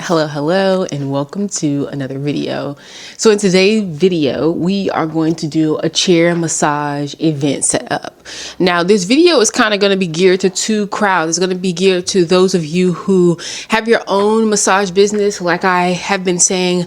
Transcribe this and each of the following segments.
Hello, and welcome to another video. So in today's video, we are going to do a chair massage event setup. Now, this video is kind of going to be geared to two crowds. It's going to be geared to those of you who have your own massage business, like I have been saying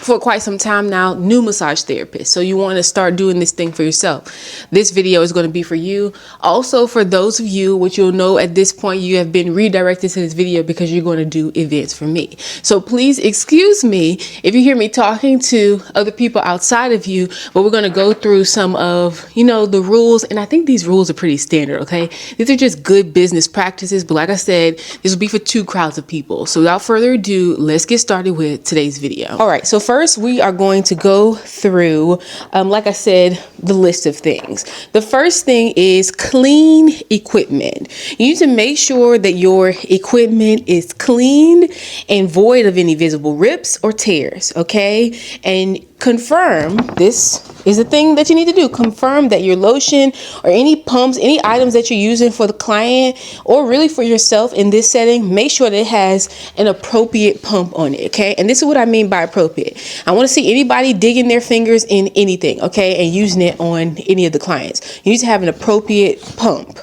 for quite some time now, new massage therapists. So you want to start doing this thing for yourself. This video is going to be for you. Also, for those of you, which you'll know at this point, you have been redirected to this video because you're going to do events for me. So please excuse me if you hear me talking to other people outside of you, but we're going to go through some of, the rules. And I think these rules are pretty standard. Okay. These are just good business practices. But like I said, this will be for two crowds of people. So without further ado, let's get started with today's video. All right. So first, we are going to go through, like I said, the list of things. The first thing is clean equipment. You need to make sure that your equipment is clean and void of any visible rips or tears. Okay. And confirm, this is the thing that you need to do. Confirm that your lotion or any pumps, any items that you're using for the client or really for yourself in this setting, make sure that it has an appropriate pump on it. Okay. And this is what I mean by appropriate. I want to see anybody digging their fingers in anything. Okay. And using it on any of the clients. You need to have an appropriate pump.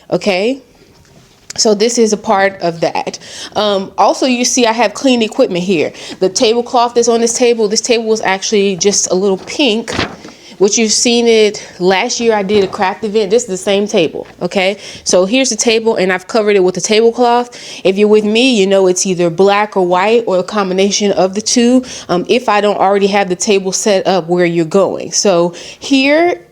Okay. So this is a part of that. Also, you see I have clean equipment here. The tablecloth that's on this table was actually just a little pink, which you've seen it last year. I did a craft event. This is the same table. Okay. So here's the table and I've covered it with the tablecloth. If you're with me, it's either black or white or a combination of the two. If I don't already have the table set up where you're going. So here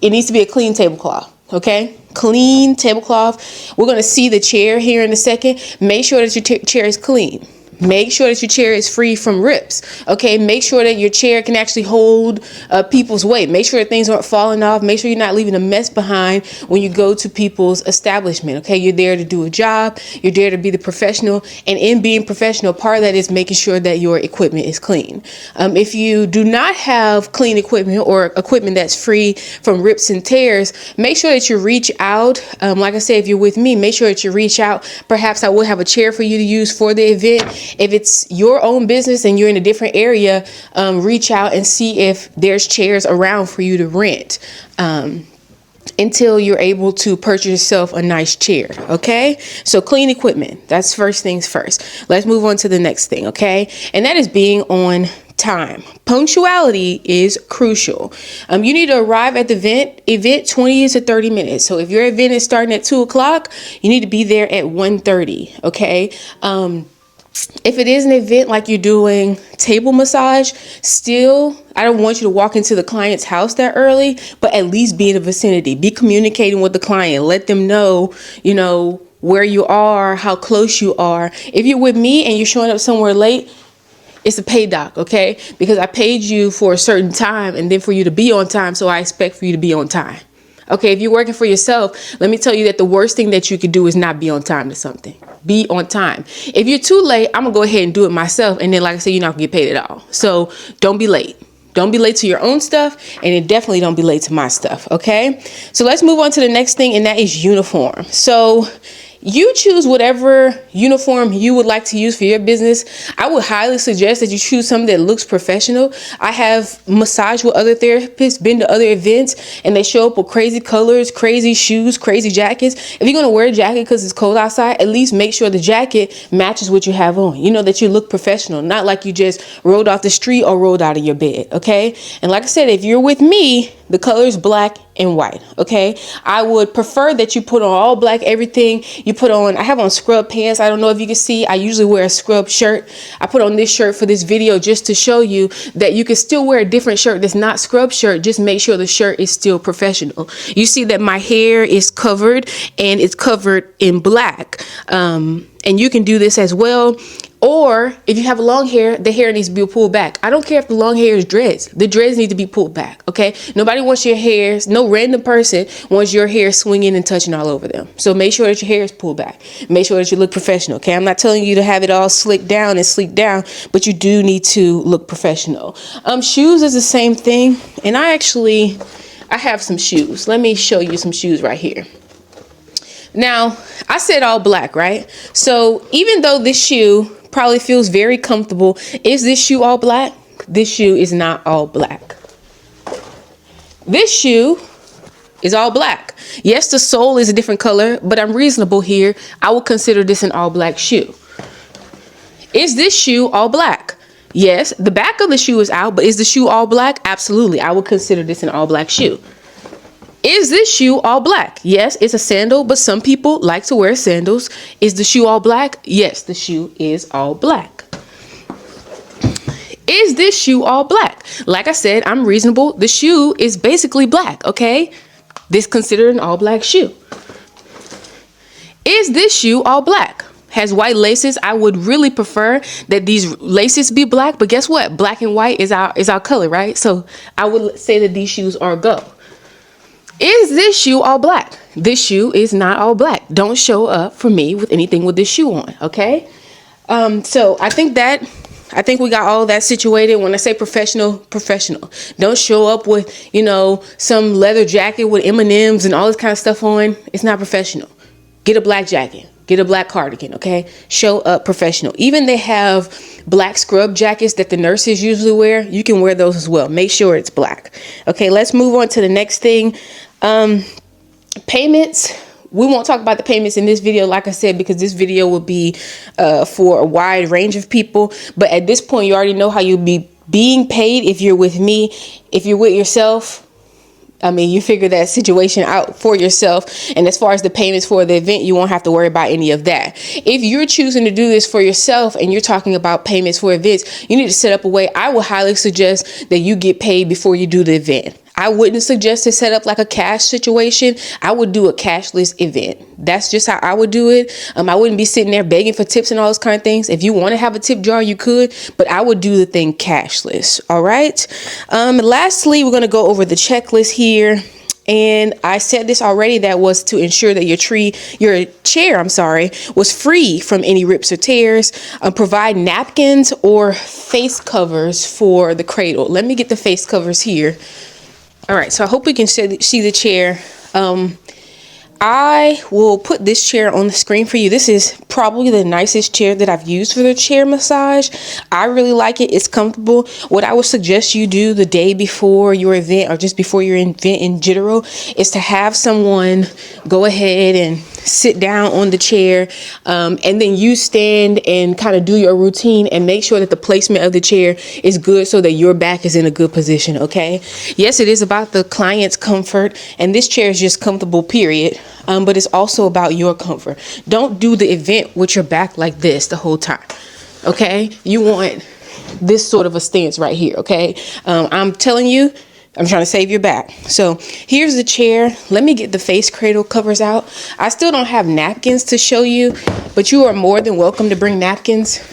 it needs to be a clean tablecloth. Okay. Clean tablecloth. We're going to see the chair here in a second. Make sure that your chair is clean. Make sure that your chair is free from rips. Okay. Make sure that your chair can actually hold people's weight. Make sure that things aren't falling off. Make sure you're not leaving a mess behind when you go to people's establishment. Okay. You're there to do a job. You're there to be the professional. And in being professional, part of that is making sure that your equipment is clean. If you do not have clean equipment or equipment that's free from rips and tears, make sure that you reach out. Like I said, if you're with me, make sure that you reach out. Perhaps I will have a chair for you to use for the event. If it's your own business and you're in a different area, reach out and see if there's chairs around for you to rent until you're able to purchase yourself a nice chair. Okay. So clean equipment. That's first things first. Let's move on to the next thing. Okay. And that is being on time. Punctuality is crucial. You need to arrive at the event 20 to 30 minutes. So if your event is starting at 2:00, you need to be there at 1:30. Okay. If it is an event like you're doing table massage, still, I don't want you to walk into the client's house that early, but at least be in the vicinity. Be communicating with the client. Let them know, where you are, how close you are. If you're with me and you're showing up somewhere late, it's a pay doc, okay? Because I paid you for a certain time and then for you to be on time, so I expect for you to be on time. Okay, if you're working for yourself, let me tell you that the worst thing that you could do is not be on time to something. Be on time. If you're too late, I'm going to go ahead and do it myself. And then, like I said, you're not going to get paid at all. So don't be late. Don't be late to your own stuff. And then definitely don't be late to my stuff. Okay, so let's move on to the next thing. And that is uniform. So you choose whatever uniform you would like to use for your business. I would highly suggest that you choose something that looks professional. I have massaged with other therapists, been to other events, and they show up with crazy colors, crazy shoes, crazy jackets. If you're going to wear a jacket because it's cold outside, at least make sure the jacket matches what you have on. That you look professional, not like you just rolled off the street or rolled out of your bed. Okay. And like I said, if you're with me, the color is black and white. Okay. I would prefer that you put on all black, everything you put on. I have on scrub pants. I don't know if you can see, I usually wear a scrub shirt. I put on this shirt for this video just to show you that you can still wear a different shirt that's not scrub shirt. Just make sure the shirt is still professional. You see that my hair is covered and it's covered in black. And you can do this as well. Or if you have long hair, the hair needs to be pulled back. I don't care if the long hair is dreads. The dreads need to be pulled back. Okay. Nobody wants your hair. No random person wants your hair swinging and touching all over them. So make sure that your hair is pulled back. Make sure that you look professional. Okay. I'm not telling you to have it all slicked down and sleek down, but you do need to look professional. Shoes is the same thing. And I have some shoes. Let me show you some shoes right here. Now, I said all black, right? So even though this shoe probably feels very comfortable, is this shoe all black? This shoe is not all black. This shoe is all black. Yes, the sole is a different color, but I'm reasonable here. I will consider this an all black shoe. Is this shoe all black? Yes, the back of the shoe is out, but is the shoe all black? Absolutely. I would consider this an all black shoe. Is this shoe all black? Yes, it's a sandal, but some people like to wear sandals. Is the shoe all black? Yes, the shoe is all black. Is this shoe all black? Like I said, I'm reasonable. The shoe is basically black, okay? This considered an all black shoe. Is this shoe all black? Has white laces. I would really prefer that these laces be black, but guess what? Black and white is our color, right? So I would say that these shoes are go. Is this shoe all black? This shoe is not all black. Don't show up for me with anything with this shoe on, okay? So I think we got all that situated. When I say professional, professional. Don't show up with, some leather jacket with M&Ms and all this kind of stuff on. It's not professional. Get a black jacket. Get a black cardigan, okay? Show up professional. Even they have black scrub jackets that the nurses usually wear. You can wear those as well. Make sure it's black. Okay, let's move on to the next thing. Payments. We won't talk about the payments in this video, like I said, because this video will be for a wide range of people. But at this point, you already know how you'll be being paid if you're with me. If you're with yourself, you figure that situation out for yourself. And as far as the payments for the event, you won't have to worry about any of that. If you're choosing to do this for yourself and you're talking about payments for events, you need to set up a way. I would highly suggest that you get paid before you do the event. I wouldn't suggest to set up like a cash situation. I would do a cashless event. That's just how I would do it. I wouldn't be sitting there begging for tips and all those kind of things. If you want to have a tip jar, you could, but I would do the thing cashless. All right. Lastly, we're going to go over the checklist here. And I said this already, that was to ensure that your chair was free from any rips or tears. Provide napkins or face covers for the cradle. Let me get the face covers here. All right, so I hope we can see the chair. I will put this chair on the screen for you. This is probably the nicest chair that I've used for the chair massage. I really like it. It's comfortable. What I would suggest you do the day before your event or just before your event in general is to have someone go ahead and sit down on the chair, and then you stand and kind of do your routine and make sure that the placement of the chair is good so that your back is in a good position. Okay. Yes, it is about the client's comfort, and this chair is just comfortable, period. But it's also about your comfort. Don't do the event with your back like this the whole time. Okay. You want this sort of a stance right here. Okay. I'm telling you, I'm trying to save your back. So here's the chair. Let me get the face cradle covers out. I still don't have napkins to show you, but you are more than welcome to bring napkins.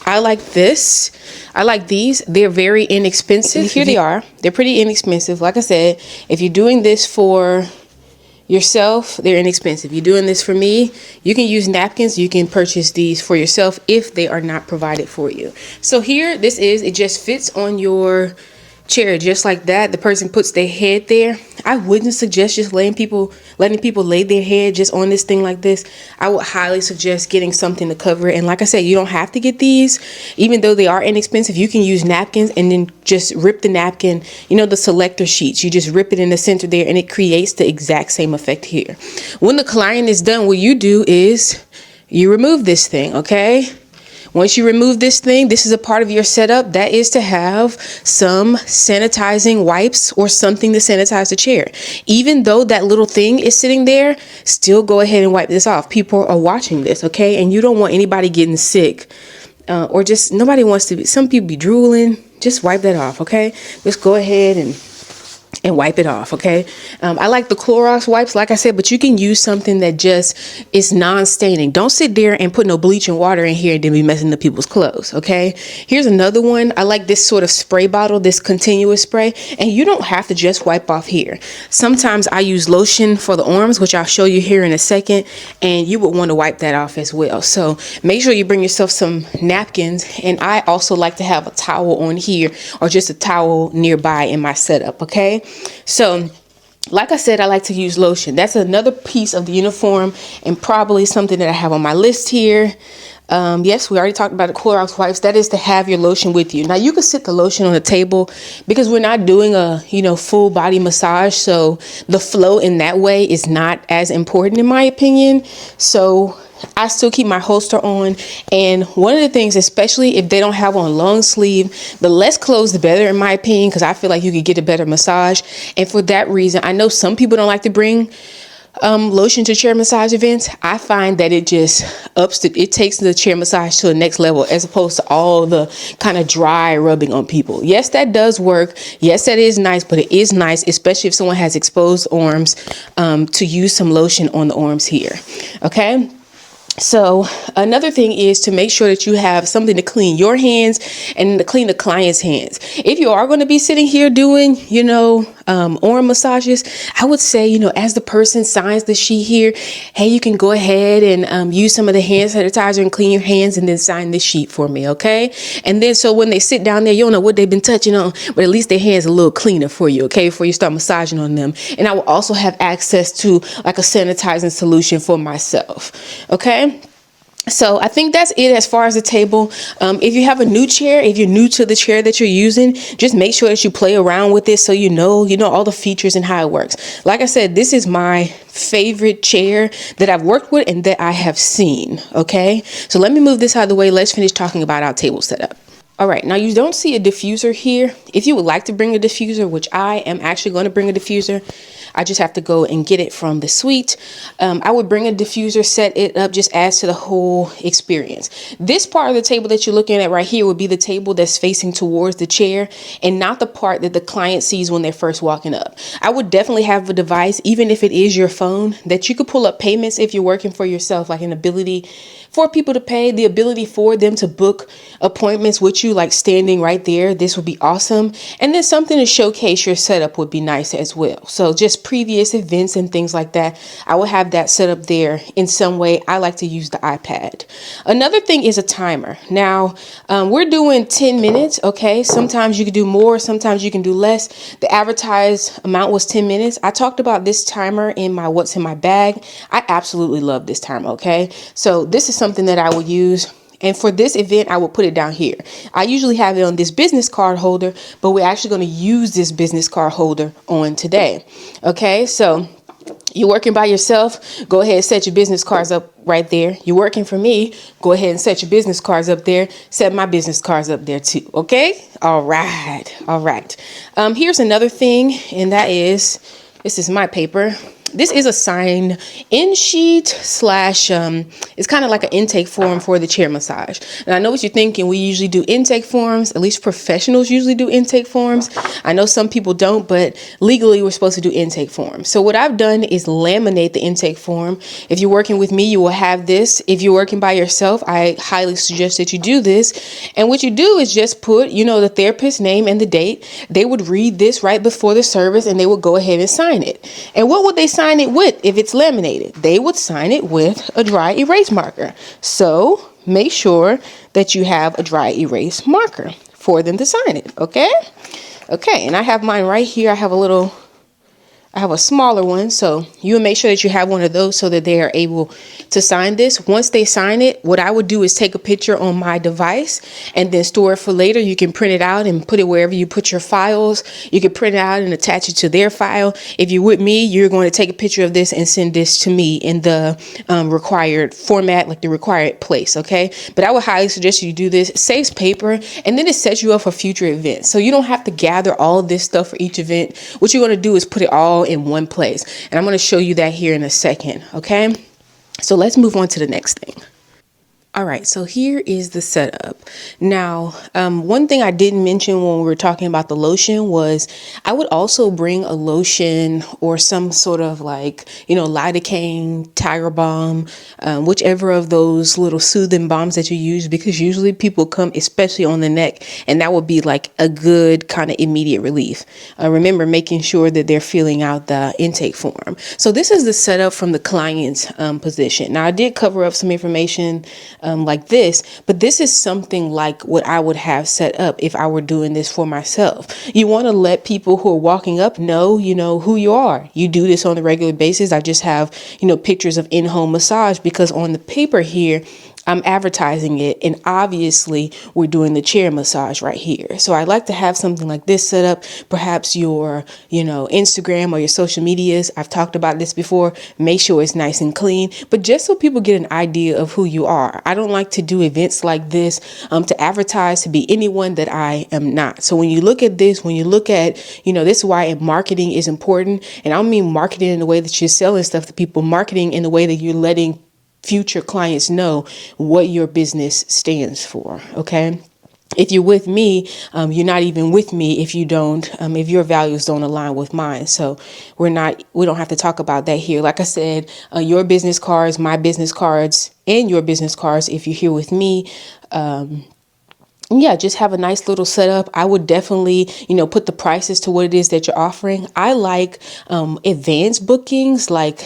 I like this. I like these. They're very inexpensive. Here they are. They're pretty inexpensive. Like I said, if you're doing this for yourself, they're inexpensive. You're doing this for me, you can use napkins. You can purchase these for yourself if they are not provided for you. So here, it just fits on your chair just like that. The person puts their head there. I wouldn't suggest just letting people lay their head just on this thing like this. I would highly suggest getting something to cover it. And like I said, you don't have to get these, even though they are inexpensive. You can use napkins and then just rip the napkin, the selector sheets. You just rip it in the center there and it creates the exact same effect here. When the client is done, what you do is you remove this thing. Okay. Once you remove this thing, this is a part of your setup. That is to have some sanitizing wipes or something to sanitize the chair. Even though that little thing is sitting there, still go ahead and wipe this off. People are watching this, okay? And you don't want anybody getting sick or just nobody wants to be. Some people be drooling. Just wipe that off, okay? Just go ahead and wipe it off. Okay. I like the Clorox wipes, like I said, but you can use something that just is non-staining. Don't sit there and put no bleach and water in here and then be messing up people's clothes. Okay. Here's another one. I like this sort of spray bottle, this continuous spray, and you don't have to just wipe off here. Sometimes I use lotion for the arms, which I'll show you here in a second, and you would want to wipe that off as well. So make sure you bring yourself some napkins. And I also like to have a towel on here or just a towel nearby in my setup. Okay. So Like I said, I like to use lotion. That's another piece of the uniform and probably something that I have on my list here. Yes, we already talked about the Clorox wipes. That is to have your lotion with you. Now you can sit the lotion on the table because we're not doing a, full body massage. So the flow in that way is not as important in my opinion. So I still keep my holster on. And one of the things, especially if they don't have on long sleeve, the less clothes, the better in my opinion, because I feel like you could get a better massage. And for that reason, I know some people don't like to bring lotion to chair massage events. I find that it just it takes the chair massage to the next level as opposed to all the kind of dry rubbing on people. Yes, that does work. Yes, that is nice, but it is nice, especially if someone has exposed arms, to use some lotion on the arms here. Okay. So another thing is to make sure that you have something to clean your hands and to clean the client's hands. If you are going to be sitting here doing, arm massages, I would say, as the person signs the sheet here, hey, you can go ahead and use some of the hand sanitizer and clean your hands and then sign this sheet for me. Okay. And then so when they sit down there, you don't know what they've been touching on, but at least their hands are a little cleaner for you. Okay. Before you start massaging on them. And I will also have access to like a sanitizing solution for myself. Okay. So I think that's it as far as the table. If you have a new chair, if you're new to the chair that you're using, just make sure that you play around with it so you know all the features and how it works. Like I said, this is my favorite chair that I've worked with and that I have seen. Okay, so let me move this out of the way. Let's finish talking about our table setup. All right, now you don't see a diffuser here. If you would like to bring a diffuser, which I am actually going to bring a diffuser, I just have to go and get it from the suite. I would bring a diffuser, set it up, just adds to the whole experience. This part of the table that you're looking at right here would be the table that's facing towards the chair and not the part that the client sees when they're first walking up. I would definitely have a device, even if it is your phone, that you could pull up payments if you're working for yourself, like an ability for people to pay, the ability for them to book appointments with you, like standing right there. This would be awesome. And then something to showcase your setup would be nice as well. So just previous events and things like that, I will have that set up there in some way. I like to use the iPad. Another thing is a timer. Now, we're doing 10 minutes. Okay. Sometimes you can do more. Sometimes you can do less. The advertised amount was 10 minutes. I talked about this timer in my What's in My Bag. I absolutely love this timer. Okay. So this is something that I will use. And for this event, I will put it down here. I usually have it on this business card holder, but we're actually going to use this business card holder on today. Okay, so you're working by yourself, go ahead and set your business cards up right there. You're working for me, go ahead and set your business cards up there. Set my business cards up there too. Okay, all right. Here's another thing, and that is, this is my paper. This is a sign-in sheet slash, it's kind of like an intake form for the chair massage. And I know what you're thinking. We usually do intake forms. At least professionals usually do intake forms. I know some people don't, but legally we're supposed to do intake forms. So what I've done is laminate the intake form. If you're working with me, you will have this. If you're working by yourself, I highly suggest that you do this. And what you do is just put, the therapist's name and the date. They would read this right before the service and they would go ahead and sign it. And what would they sign it with if it's laminated? They would sign it with a dry erase marker. So make sure that you have a dry erase marker for them to sign it. Okay, and I have mine right here. I have a smaller one, so you make sure that you have one of those so that they are able to sign this. Once they sign it, what I would do is take a picture on my device and then store it for later. You can print it out and put it wherever you put your files. You can print it out and attach it to their file. If you're with me, you're going to take a picture of this and send this to me in the required format, like the required place. Okay, but I would highly suggest you do this. It saves paper, and then it sets you up for future events. So you don't have to gather all of this stuff for each event. What you're going to do is put it all in one place. And I'm going to show you that here in a second. Okay, so let's move on to the next thing. All right, so here is the setup. Now, one thing I didn't mention when we were talking about the lotion was I would also bring a lotion or some sort of lidocaine, Tiger Balm, whichever of those little soothing balms that you use, because usually people come, especially on the neck, and that would be like a good kind of immediate relief. Remember, making sure that they're filling out the intake form. So this is the setup from the client's position. Now, I did cover up some information like this, but this is something like what I would have set up if I were doing this for myself. You want to let people who are walking up know, who you are. You do this on a regular basis. I just have, pictures of in-home massage because on the paper here, I'm advertising it, and obviously we're doing the chair massage right here. So I like to have something like this set up, perhaps your, Instagram or your social medias. I've talked about this before. Make sure it's nice and clean, but just so people get an idea of who you are. I don't like to do events like this to advertise to be anyone that I am not. So when you look at this, when you look at, this is why marketing is important. And I don't mean marketing in the way that you're selling stuff to people, marketing in the way that you're letting future clients know what your business stands for. Okay. If you're with me, you're not even with me if you don't, if your values don't align with mine. So we don't have to talk about that here. Like I said, your business cards, my business cards, and your business cards, if you're here with me, yeah, just have a nice little setup. I would definitely, put the prices to what it is that you're offering. I like advanced bookings, like,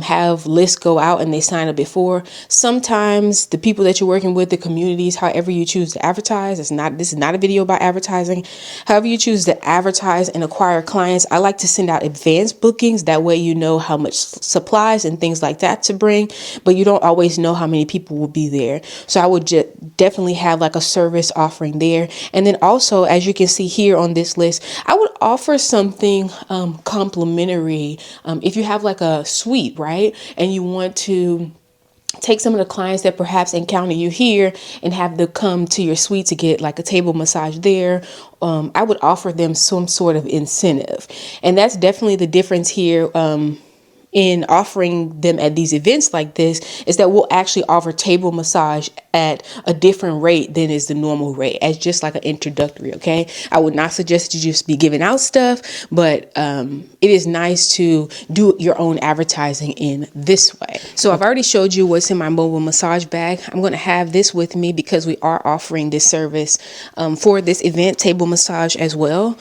have lists go out and they sign up before. Sometimes the people that you're working with, the communities, however you choose to advertise, this is not a video about advertising. However you choose to advertise and acquire clients, I like to send out advanced bookings. That way, you know how much supplies and things like that to bring, but you don't always know how many people will be there. So I would definitely have like a service offering there. And then also, as you can see here on this list, I would offer something complimentary. If you have like a suite, right, and you want to take some of the clients that perhaps encounter you here and have them come to your suite to get like a table massage there, I would offer them some sort of incentive. And that's definitely the difference here. In offering them at these events like this is that we'll actually offer table massage at a different rate than is the normal rate, as just like an introductory. Okay. I would not suggest you just be giving out stuff, but it is nice to do your own advertising in this way. So I've already showed you what's in my mobile massage bag. I'm going to have this with me because we are offering this service for this event, table massage as well.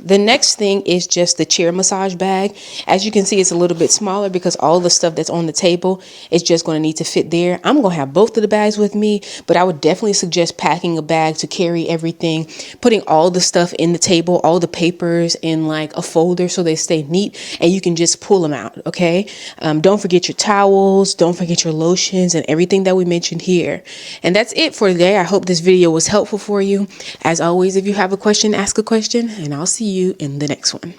The next thing is just the chair massage bag. As you can see, it's a little bit smaller because all the stuff that's on the table is just going to need to fit there. I'm going to have both of the bags with me, but I would definitely suggest packing a bag to carry everything, putting all the stuff in the table, all the papers in like a folder so they stay neat and you can just pull them out. Okay. Don't forget your towels. Don't forget your lotions and everything that we mentioned here. And that's it for today. I hope this video was helpful for you. As always, if you have a question, ask a question, and I'll see you in the next one.